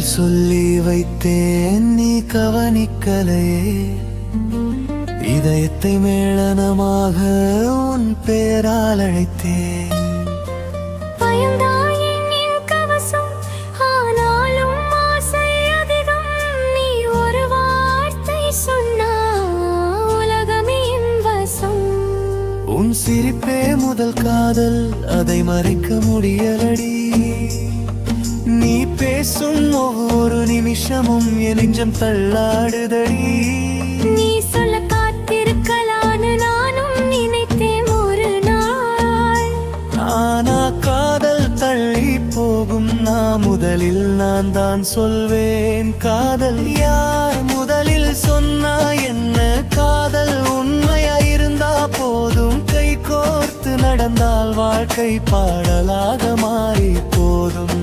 கண்களில் சொல்லி வைத்தேன், நீ கவனிக்கலையே. இதயத்தை மேளனமாக உன் பேரால் அழைத்தேன். உன் சிரிப்பே முதல் காதல், அதை மறைக்க முடியலடி. நீ பேசும் ஒவ்வொரு நிமிஷமும் என் நெஞ்சம் தள்ளாடுதடி. நீ சொல்ல காத்திருக்கலான்னு நானும் நினைத்தேன் ஒரு நாள். ஆனா காதல் தள்ளி போகும், முதலில் நான் தான் சொல்வேன். காதல் யார் முதலில் சொன்னா என்ன? காதல் உண்மையா இருந்தா போதும். கை கோர்த்து நடந்தால் வாழ்க்கை பாடலாக மாறி போதும்.